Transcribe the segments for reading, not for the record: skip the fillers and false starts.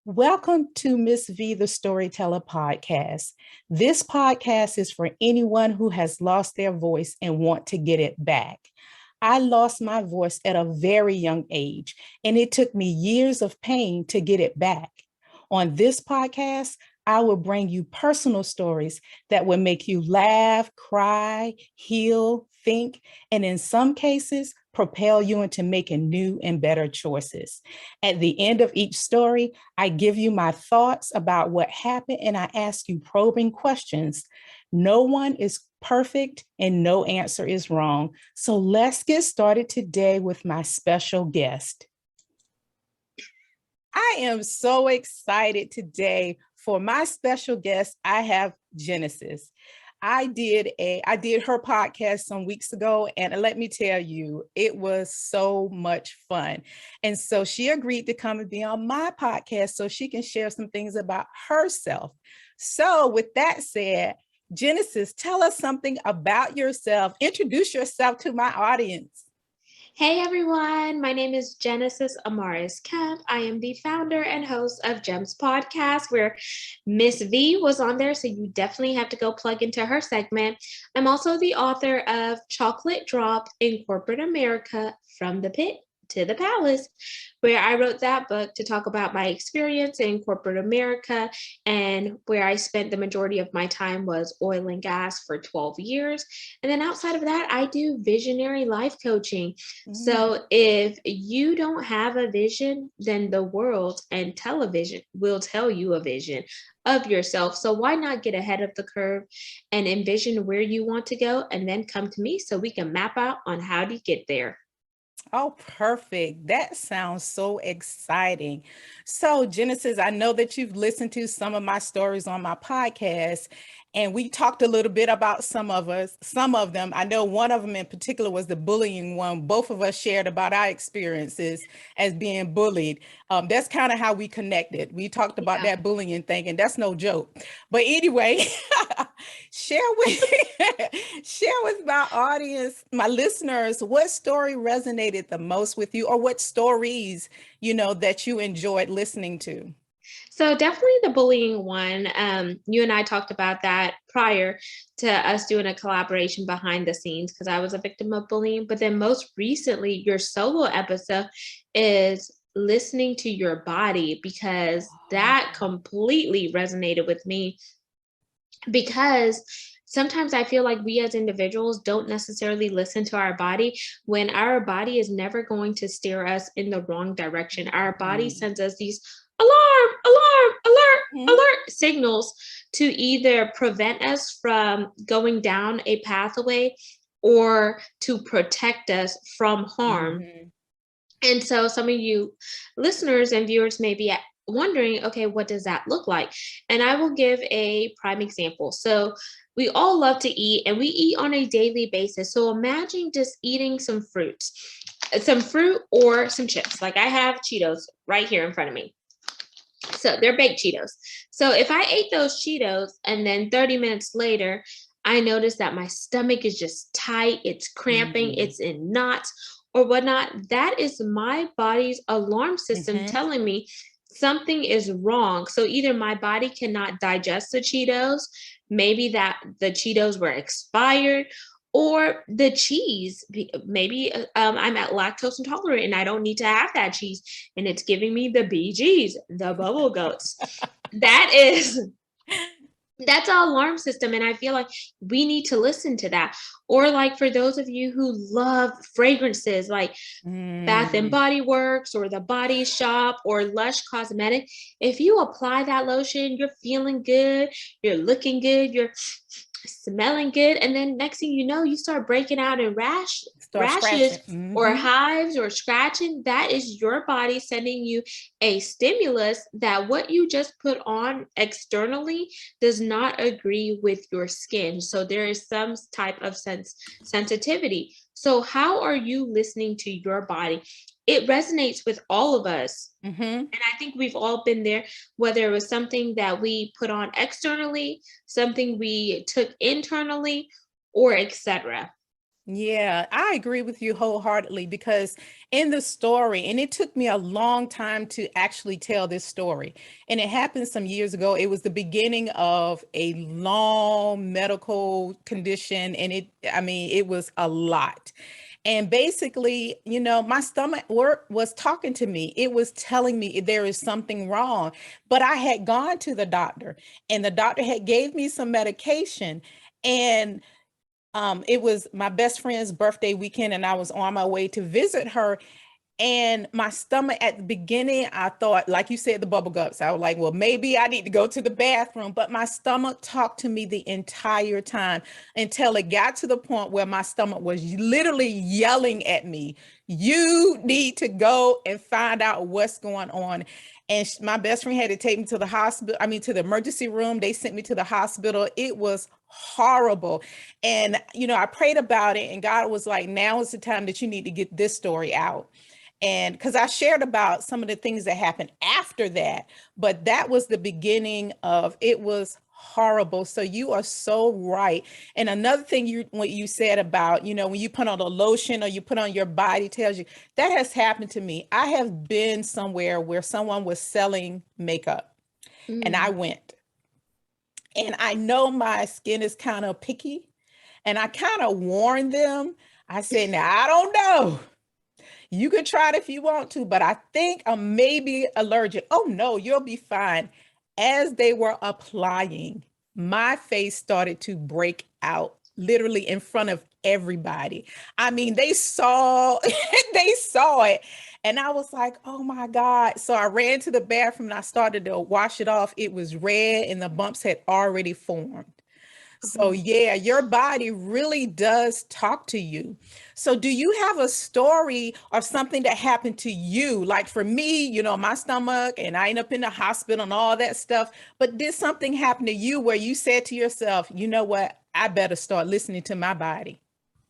Welcome to Miss V, the Storyteller podcast. This podcast is for anyone who has lost their voice and want to get it back. I lost my voice at a very young age, and it took me years of pain to get it back. On this podcast, I will bring you personal stories that will make you laugh, cry, heal, think, and in some cases, propel you into making new and better choices. At the end of each story, I give you my thoughts about what happened and I ask you probing questions. No one is perfect and no answer is wrong. So let's get started today with my special guest. I am so excited today for my special guest. I have Genesis. I did her podcast some weeks ago, and let me tell you, it was so much fun. And so she agreed to come and be on my podcast so she can share some things about herself. So with that said, Genesis, tell us something about yourself. Introduce yourself to my audience. Hey everyone, my name is Genesis Amaris Kemp. I am the founder and host of Gems Podcast, where Miss V was on there, so you definitely have to go plug into her segment. I'm also the author of Chocolate Drop in Corporate America, From the Pit to the Palace, where I wrote that book to talk about my experience in corporate America, and where I spent the majority of my time was oil and gas for 12 years. And then outside of that, I do visionary life coaching. So if you don't have a vision, then the world and television will tell you a vision of yourself. So why not get ahead of the curve and envision where you want to go, and then come to me so we can map out on how to get there. Oh, perfect. That sounds so exciting. So, Genesis, I know that you've listened to some of my stories on my podcast, and we talked a little bit about some of them. I know one of them in particular was the bullying one. Both of us shared about our experiences as being bullied. That's kind of how we connected. We talked about that bullying thing, and that's no joke. But anyway, share with my audience, my listeners, what story resonated the most with you, or what stories, that you enjoyed listening to. So definitely the bullying one. You and I talked about that prior to us doing a collaboration behind the scenes, because I was a victim of bullying. But then most recently, your solo episode is listening to your body, because that completely resonated with me. Because sometimes I feel like we as individuals don't necessarily listen to our body, when our body is never going to steer us in the wrong direction. Our body sends us these alarm, alarm, alert, alert signals to either prevent us from going down a pathway or to protect us from harm. And so some of you listeners and viewers may be wondering, okay, what does that look like? And I will give a prime example. So we all love to eat, and we eat on a daily basis. So imagine just eating some fruit or some chips. Like I have Cheetos right here in front of me. So they're baked Cheetos. So if I ate those Cheetos and then 30 minutes later, I notice that my stomach is just tight, it's cramping, it's in knots or whatnot, that is my body's alarm system telling me something is wrong. So either my body cannot digest the Cheetos, maybe that the Cheetos were expired, or the cheese, maybe I'm at lactose intolerant and I don't need to have that cheese, and it's giving me the BGs, the bubble guts. That's our alarm system, and I feel like we need to listen to that. Or like for those of you who love fragrances like Bath and Body Works or The Body Shop or Lush Cosmetic, if you apply that lotion, you're feeling good, you're looking good, you're smelling good, and then next thing you know, you start breaking out in rashes or hives or scratching. That is your body sending you a stimulus that what you just put on externally does not agree with your skin. So there is some type of sensitivity. So how are you listening to your body? It resonates with all of us. And I think we've all been there, whether it was something that we put on externally, something we took internally, or etc. Yeah, I agree with you wholeheartedly because in the story, and it took me a long time to actually tell this story, and it happened some years ago. It was the beginning of a long medical condition, and I mean, it was a lot. And basically, my stomach work was talking to me. It was telling me there is something wrong. But I had gone to the doctor, and the doctor had gave me some medication. And it was my best friend's birthday weekend, and I was on my way to visit her. And my stomach at the beginning, I thought, like you said, the bubble guts. I was like, well, maybe I need to go to the bathroom. But my stomach talked to me the entire time until it got to the point where my stomach was literally yelling at me, you need to go and find out what's going on. And my best friend had to take me to the hospital. I mean, to the emergency room. They sent me to the hospital. It was horrible. And, I prayed about it, and God was like, now is the time that you need to get this story out. And because I shared about some of the things that happened after that, but that was the beginning of it was horrible. So you are so right. And another thing what you said about, when you put on a lotion or you put on your body tells you that has happened to me. I have been somewhere where someone was selling makeup and I Mm. went, and I know my skin is kind of picky, and I kind of warned them. I said, now I don't know. You can try it if you want to, but I think I'm maybe allergic. Oh no, you'll be fine. As they were applying, my face started to break out literally in front of everybody. I mean, they saw they saw it. And I was like, oh my God. So I ran to the bathroom and I started to wash it off. It was red and the bumps had already formed. So, Oh. yeah, your body really does talk to you. So, do you have a story of something that happened to you? Like for me, my stomach, and I end up in the hospital and all that stuff. But did something happen to you where you said to yourself, you know what? I better start listening to my body?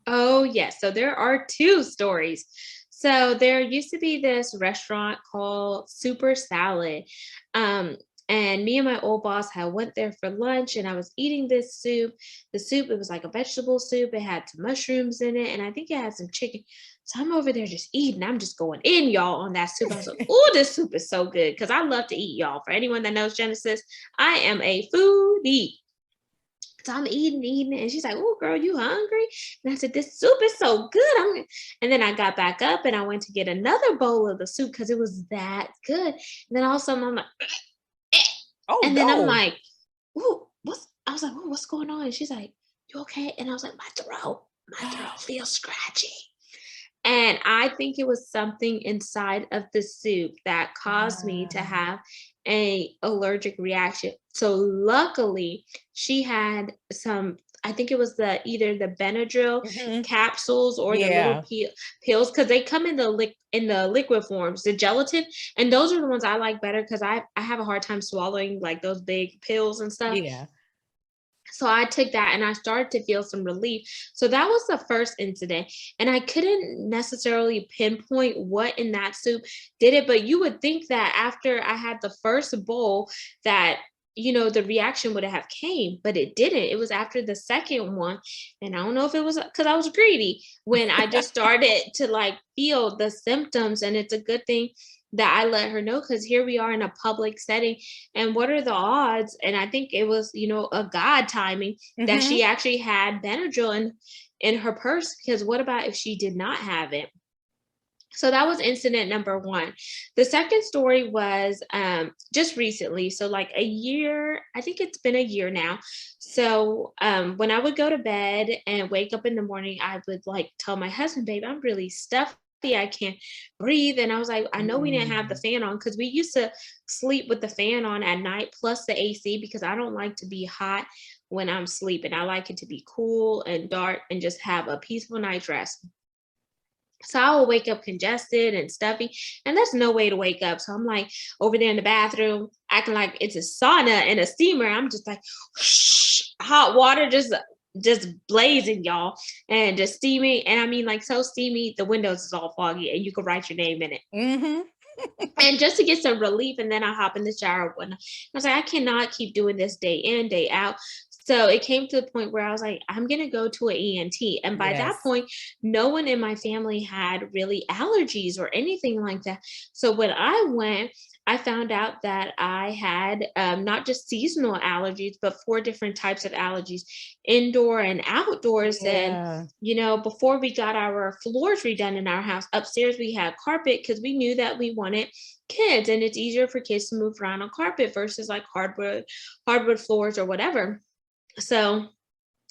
Oh, yes. So there are two stories. So there used to be this restaurant called Super Salad. Um, and me and my old boss had went there for lunch, and I was eating this soup. The soup, it was like a vegetable soup. It had some mushrooms in it, and I think it had some chicken. So I'm over there just eating. I'm just going in, y'all, on that soup. I was like, oh, this soup is so good. Cause I love to eat, y'all. For anyone that knows Genesis, I am a foodie. So I'm eating, and she's like, "Oh, girl, you hungry?" And I said, "This soup is so good." And then I got back up and I went to get another bowl of the soup because it was that good. And then all of a sudden I'm like, "Eh." Oh, And then I'm no. like, "Ooh, what's?" I was like, "Oh, what's going on?" And she's like, "You okay?" And I was like, my throat feels scratchy." And I think it was something inside of the soup that caused me to Wow. have a allergic reaction. So luckily, she had some, I think it was the either the Benadryl Mhm. capsules or the little Yeah. pills, because they come in the in the liquid forms, the gelatin, and those are the ones I like better because I have a hard time swallowing like those big pills and stuff. Yeah. So I took that and I started to feel some relief. So that was the first incident. And I couldn't necessarily pinpoint what in that soup did it, but you would think that after I had the first bowl that the reaction would have came, but it didn't. It was after the second one. And I don't know if it was because I was greedy when I just started to like feel the symptoms. And it's a good thing that I let her know because here we are in a public setting, and what are the odds? And I think it was, a God timing that Mhm. she actually had Benadryl in her purse, because what about if she did not have it? So that was incident number one. The second story was just recently. So, like a year, I think it's been a year now. So, when I would go to bed and wake up in the morning, I would like tell my husband, babe, I'm really stuffy. I can't breathe. And I was like, I know we didn't have the Mm. fan on because we used to sleep with the fan on at night plus the AC because I don't like to be hot when I'm sleeping. I like it to be cool and dark and just have a peaceful night's rest. So I will wake up congested and stuffy, and there's no way to wake up. So I'm like over there in the bathroom, acting like it's a sauna and a steamer. I'm just like hot water, just blazing, y'all, and just steamy. And I mean, like so steamy, the windows is all foggy, and you could write your name in it. Mhm. And just to get some relief, and then I hop in the shower when I was like, I cannot keep doing this day in, day out. So it came to the point where I was like, I'm going to go to an ENT. And by that Yes. point, no one in my family had really allergies or anything like that. So when I went, I found out that I had not just seasonal allergies, but 4 different types of allergies, indoor and outdoors. And, Yeah. before we got our floors redone in our house, upstairs we had carpet because we knew that we wanted kids, and it's easier for kids to move around on carpet versus like hardwood floors or whatever. So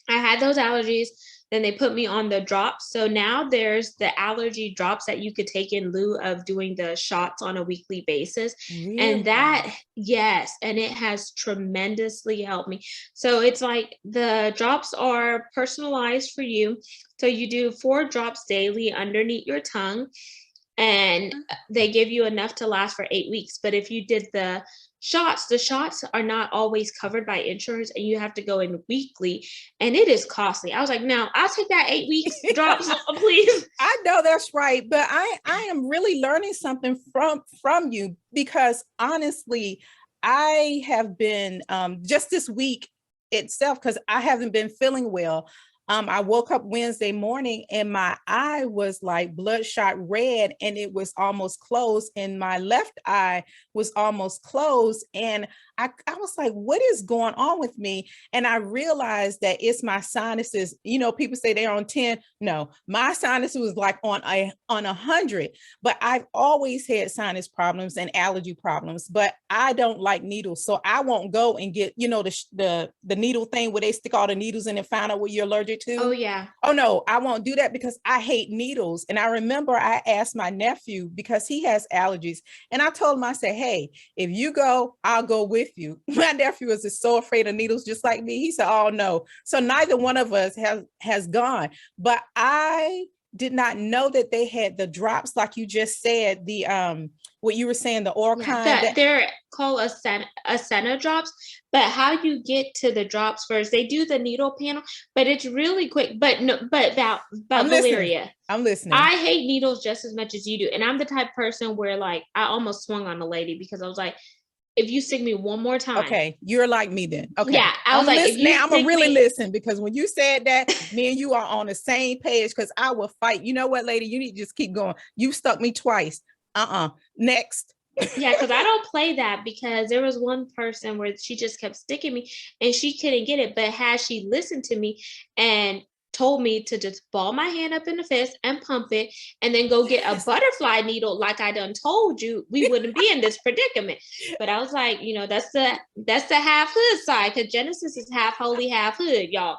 I had those allergies. Then they put me on the drops. So now there's the allergy drops that you could take in lieu of doing the shots on a weekly basis. And Really? that, yes, and it has tremendously helped me. So it's like the drops are personalized for you. So you do 4 drops daily underneath your tongue, and they give you enough to last for 8 weeks. But if you did the shots are not always covered by insurance, and you have to go in weekly, and it is costly. I was like, no, I'll take that 8 weeks drops, please. I know that's right, but I am really learning something from you, because honestly, I have been just this week itself, because I haven't been feeling well. I woke up Wednesday morning and my eye was like bloodshot red, and it was almost closed, and my left eye was almost closed. And I was like, what is going on with me? And I realized that it's my sinuses. People say they're on 10. No, my sinus was like on 100. But I've always had sinus problems and allergy problems, but I don't like needles. So I won't go and get, the needle thing where they stick all the needles in and find out what you're allergic Oh to. yeah. Oh no, I won't do that because I hate needles. And I remember I asked my nephew, because he has allergies, and I told him, I said, hey, if you go, I'll go with you. My nephew is just so afraid of needles, just like me. He said, oh no. So neither one of us has gone. But I did not know that they had the drops, like you just said, the what you were saying, the oral Yeah, kind. that they're called Ascena drops, but how you get to the drops first, they do the needle panel, but it's really quick. But no, but I'm listening. Valeria, I'm listening. I hate needles just as much as you do. And I'm the type of person where like I almost swung on a lady because I was like, if you stick me one more time. Okay, you're like me then. Okay, Yeah, I was I'm like, if listening. you I'm gonna stick really me, listen, because when you said that, me and you are on the same page. Because I will fight. You know what, lady? You need to just keep going. You stuck me twice. Next. yeah, because I don't play that, because there was one person where she just kept sticking me and she couldn't get it. But had she listened to me and told me to just ball my hand up in the fist and pump it and then go get a Yes. butterfly needle like I done told you, we wouldn't be in this predicament. But I was like, that's the half hood side, because Genesis is half holy, half hood, y'all.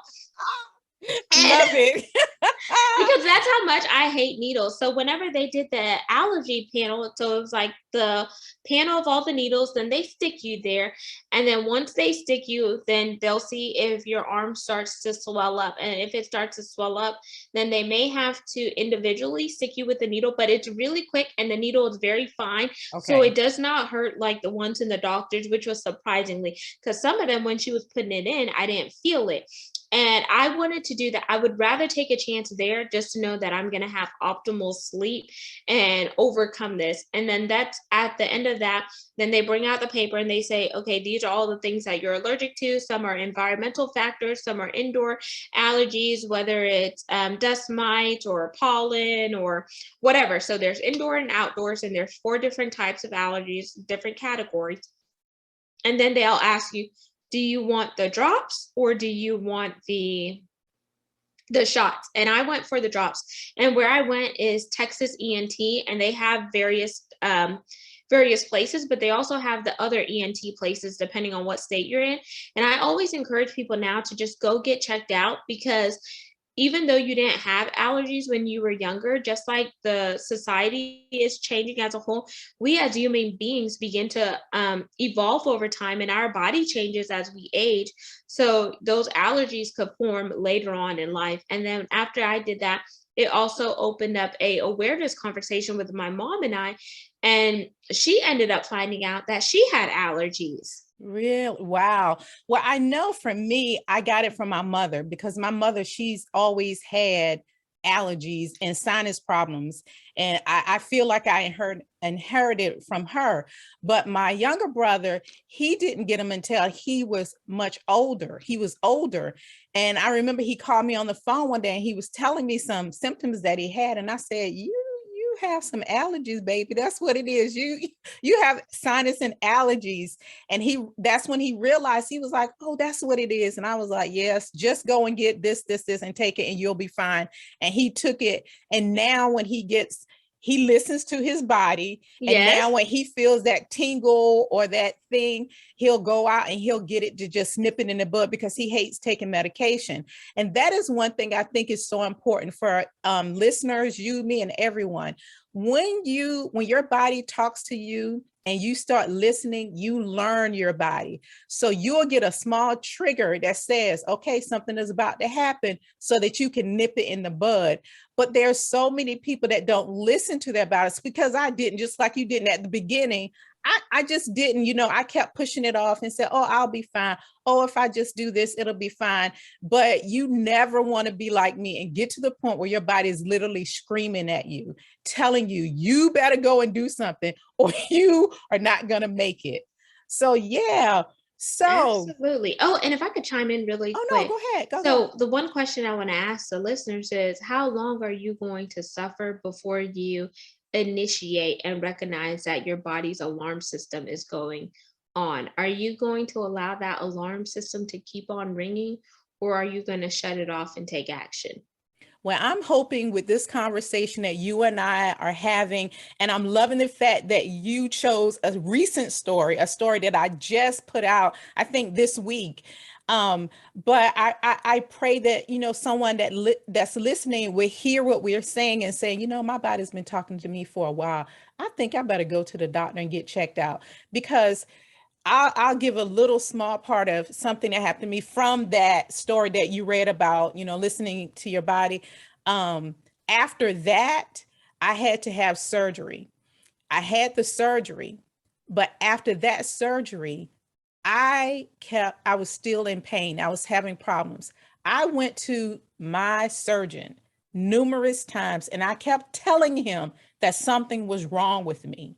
And Love it. because that's how much I hate needles. So whenever they did the allergy panel, so it was like the panel of all the needles, then they stick you there. And then once they stick you, then they'll see if your arm starts to swell up. And if it starts to swell up, then they may have to individually stick you with the needle, but it's really quick and the needle is very fine. So Okay. it does not hurt like the ones in the doctors, which was surprisingly, because some of them, when she was putting it in, I didn't feel it. And I wanted to do that. I would rather take a chance there just to know that I'm going to have optimal sleep and overcome this. And then that's at the end of that, then they bring out the paper and they say, okay, these are all the things that you're allergic to. Some are environmental factors, some are indoor allergies, whether it's dust mites or pollen or whatever. So there's indoor and outdoors, and there's 4 different types of allergies, different categories. And then they'll ask you, do you want the drops or do you want the shots? And I went for the drops. And where I went is Texas ENT, and they have various places, but they also have the other ENT places depending on what state you're in. And I always encourage people now to just go get checked out, because even though you didn't have allergies when you were younger, just like the society is changing as a whole, we as human beings begin to evolve over time, and our body changes as we age. So those allergies could form later on in life. And then after I did that, it also opened up a awareness conversation with my mom and I, and she ended up finding out that she had allergies. Really? Wow. Well, I know for me, I got it from my mother, because my mother, she's always had allergies and sinus problems. And I feel like I inherited from her. But my younger brother, he didn't get them until he was much older. He was older. And I remember he called me on the phone one day and he was telling me some symptoms that he had. And I said, you have some allergies, baby. That's what it is. You have sinus and allergies. And that's when he realized. He was like, oh, that's what it is. And I was like, yes, just go and get this, and take it and you'll be fine. And he took it. And now when he listens to his body. And Yes. now when he feels that tingle or that thing, he'll go out and he'll get it to just nip it in the bud, because he hates taking medication. And that is one thing I think is so important for listeners, you, me, and everyone. When your body talks to you and you start listening, you learn your body. So you'll get a small trigger that says, okay, something is about to happen, so that you can nip it in the bud. But there's so many people that don't listen to their bodies, because I didn't, just like you didn't at the beginning. I just didn't, I kept pushing it off and said, oh, I'll be fine. Oh, if I just do this, it'll be fine. But you never want to be like me and get to the point where your body is literally screaming at you, telling you, you better go and do something or you are not going to make it. So, yeah. So, absolutely. Oh, and if I could chime in really oh, quick. no, go ahead. Go So ahead. the one question I want to ask the listeners is, how long are you going to suffer before you initiate and recognize that your body's alarm system is going on? Are you going to allow that alarm system to keep on ringing, or are you going to shut it off and take action? Well, I'm hoping with this conversation that you and I are having, and I'm loving the fact that you chose a recent story, a story that I just put out, I think this week. But I pray that, someone that's listening will hear what we're saying and saying, my body's been talking to me for a while. I think I better go to the doctor and get checked out, because I'll give a little small part of something that happened to me from that story that you read about, listening to your body. After that, I had to have surgery. I had the surgery, but after that surgery, I was still in pain. I was having problems. I went to my surgeon numerous times and I kept telling him that something was wrong with me.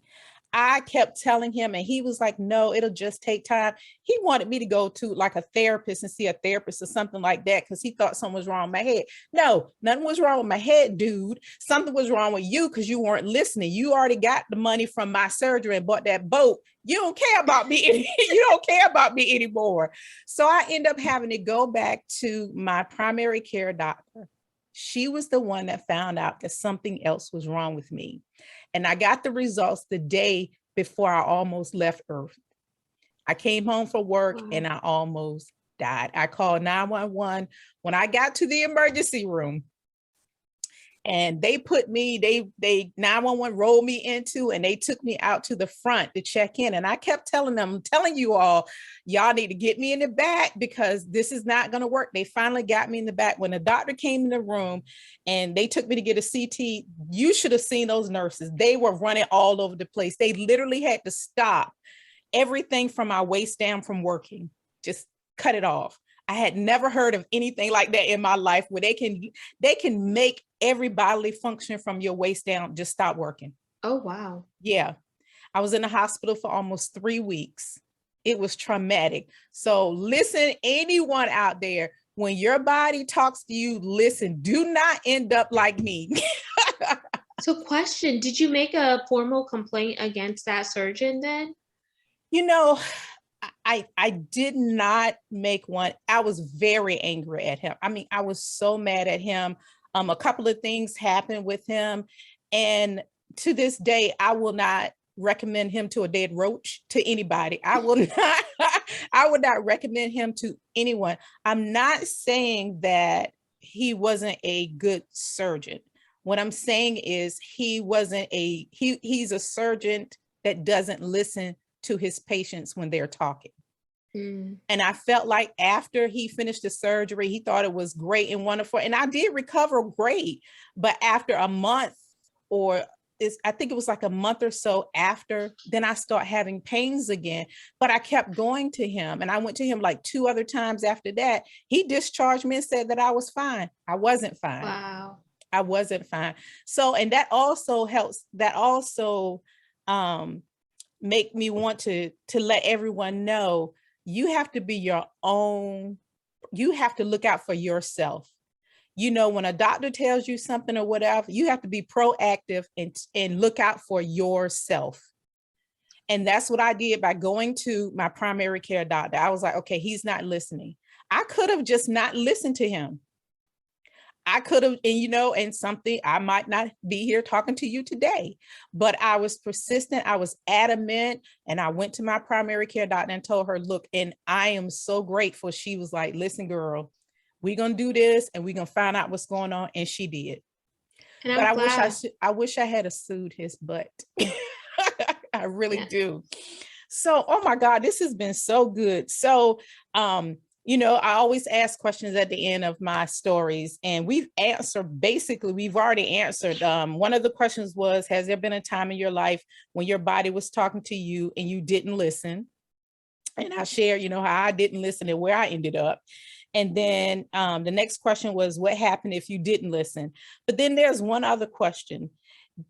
I kept telling him, and he was like, no, it'll just take time. He wanted me to go to like a therapist and see a therapist or something like that, because he thought something was wrong with my head. No, nothing was wrong with my head, dude. Something was wrong with you, because you weren't listening. You already got the money from my surgery and bought that boat. You don't care about me. You don't care about me anymore. So I end up having to go back to my primary care doctor. She was the one that found out that something else was wrong with me. And I got the results the day before I almost left Earth. I came home from work and I almost died. I called 911 when I got to the emergency room. And they put me, they 911 rolled me into, and they took me out to the front to check in. And I kept telling them, I'm telling you all, y'all need to get me in the back, because this is not going to work. They finally got me in the back. When the doctor came in the room and they took me to get a CT, you should have seen those nurses. They were running all over the place. They literally had to stop everything from my waist down from working, just cut it off. I had never heard of anything like that in my life, where they can make every bodily function from your waist down just stop working. Oh, wow. Yeah. I was in the hospital for almost 3 weeks. It was traumatic. So listen, anyone out there, when your body talks to you, listen, do not end up like me. So question, did you make a formal complaint against that surgeon then? I did not make one. I was very angry at him. I mean, I was so mad at him. A couple of things happened with him. And to this day, I will not recommend him to a dead roach, to anybody. I would not recommend him to anyone. I'm not saying that he wasn't a good surgeon. What I'm saying is he's a surgeon that doesn't listen to his patients when they're talking. And I felt like after he finished the surgery, he thought it was great and wonderful. And I did recover great. But after a month, I think it was like a month or so after, then I start having pains again. But I kept going to him. And I went to him like 2 other times after that. He discharged me and said that I was fine. I wasn't fine. Wow. I wasn't fine. So, and that also helps. That also make me want to let everyone know you have to be your own, you have to look out for yourself. When a doctor tells you something or whatever, you have to be proactive and look out for yourself. And that's what I did by going to my primary care doctor. I was like, okay, he's not listening. I could have just not listened to him. I could have, and something, I might not be here talking to you today, but I was persistent. I was adamant. And I went to my primary care doctor and told her, look, and I am so grateful. She was like, listen, girl, we're going to do this and we're going to find out what's going on. And she did. And But I'm glad. I wish I had sued his butt. I really Yeah. do. So, oh my God, this has been so good. So, I always ask questions at the end of my stories, and we've already answered. One of the questions was, has there been a time in your life when your body was talking to you and you didn't listen? And I shared, how I didn't listen and where I ended up. And then the next question was, what happened if you didn't listen? But then there's one other question.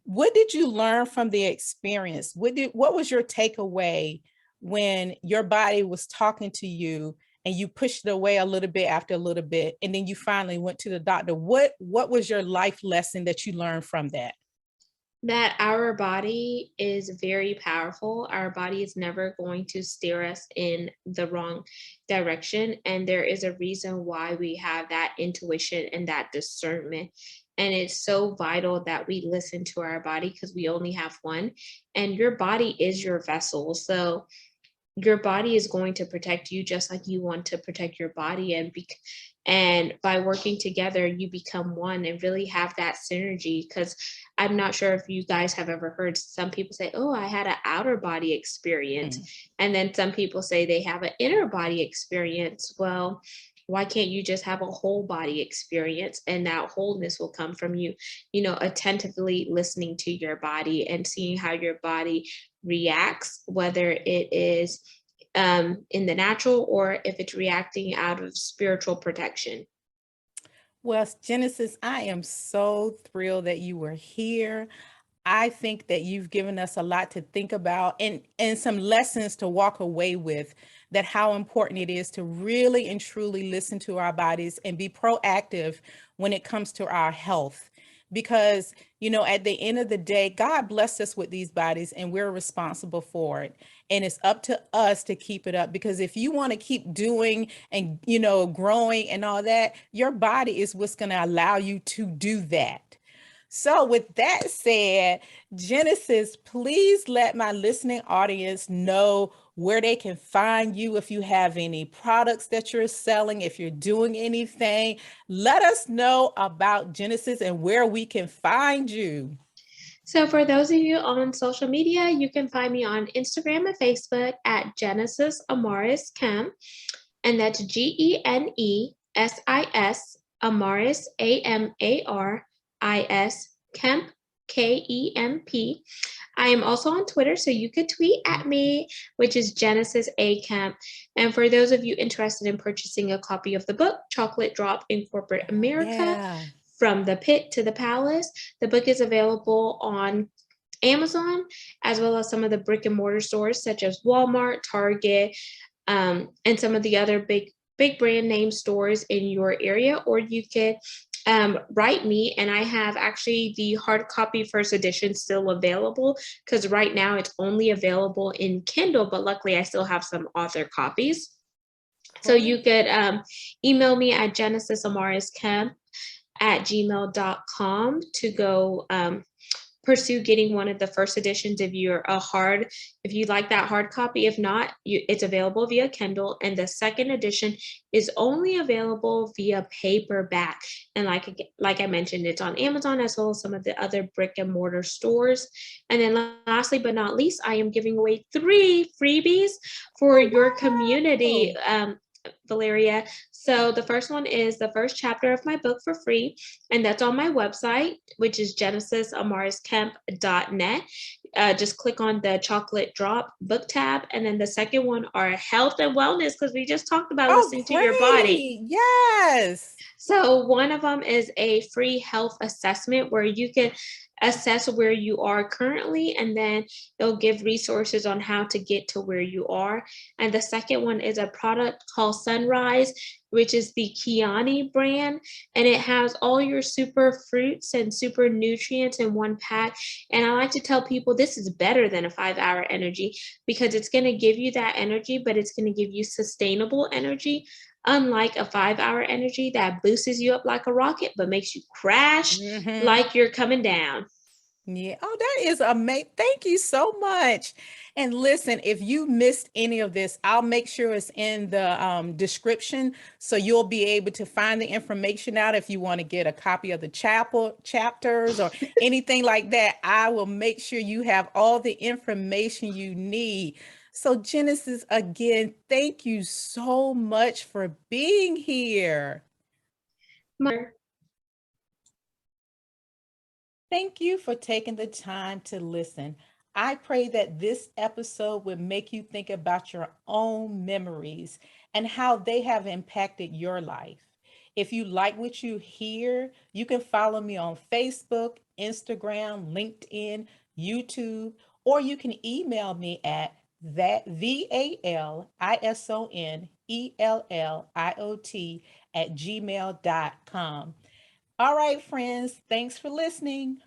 What did you learn from the experience? What was your takeaway when your body was talking to you and you pushed it away a little bit after a little bit, and then you finally went to the doctor? What was your life lesson that you learned from that? That our body is very powerful. Our body is never going to steer us in the wrong direction. And there is a reason why we have that intuition and that discernment. And it's so vital that we listen to our body because we only have one. And your body is your vessel. So your body is going to protect you just like you want to protect your body, and by working together you become one and really have that synergy. Because I'm not sure if you guys have ever heard some people say, oh, I had an outer body experience, and then some people say they have an inner body experience. Well, why can't you just have a whole body experience? And that wholeness will come from you attentively listening to your body and seeing how your body reacts, whether it is in the natural or if it's reacting out of spiritual protection. Well, Genesis, I am so thrilled that you were here. I think that you've given us a lot to think about and some lessons to walk away with, that how important it is to really and truly listen to our bodies and be proactive when it comes to our health. Because, at the end of the day, God blessed us with these bodies and we're responsible for it. And it's up to us to keep it up, because if you want to keep doing and, growing and all that, your body is what's going to allow you to do that. So with that said, Genesis, please let my listening audience know where they can find you. If you have any products that you're selling, if you're doing anything, let us know about Genesis and where we can find you. So for those of you on social media, you can find me on Instagram and Facebook at Genesis Amaris Kemp, and that's GENESIS Amaris AMARIS Kemp KEMP. I am also on Twitter, so you could tweet at me, which is Genesis A Kemp. And for those of you interested in purchasing a copy of the book, Chocolate Drop in Corporate America, From the Pit to the Palace, the book is available on Amazon, as well as some of the brick and mortar stores such as Walmart, Target, and some of the other big brand name stores in your area. Or you could write me, and I have actually the hard copy first edition still available, because right now it's only available in Kindle, but luckily I still have some author copies. So you could email me at genesisamarisKemp@gmail.com to go pursue getting one of the first editions if you like that hard copy. If not, it's available via Kindle, and the second edition is only available via paperback. And like I mentioned, it's on Amazon as well as some of the other brick and mortar stores. And then lastly but not least, I am giving away 3 freebies for your community, Valeria. So the first one is the first chapter of my book for free, and that's on my website, which is genesisamarisKemp.net. Just click on the Chocolate Drop book tab. And then the second one are health and wellness, because we just talked about listening to your body. Yes. So one of them is a free health assessment where you can assess where you are currently, and then it'll give resources on how to get to where you are. And the second one is a product called Sunrise, which is the Kiani brand, and it has all your super fruits and super nutrients in one pack. And I like to tell people this is better than a 5 hour energy because it's going to give you that energy, but it's going to give you sustainable energy. Unlike a 5 hour energy that boosts you up like a rocket, but makes you crash like you're coming down. Yeah. Oh, that is amazing. Thank you so much. And listen, if you missed any of this, I'll make sure it's in the description so you'll be able to find the information out if you want to get a copy of the chapters or anything like that. I will make sure you have all the information you need. So, Genesis, again, thank you so much for being here. Thank you for taking the time to listen. I pray that this episode would make you think about your own memories and how they have impacted your life. If you like what you hear, you can follow me on Facebook, Instagram, LinkedIn, YouTube, or you can email me at that VALISONELLIOT @gmail.com. All right, friends, thanks for listening.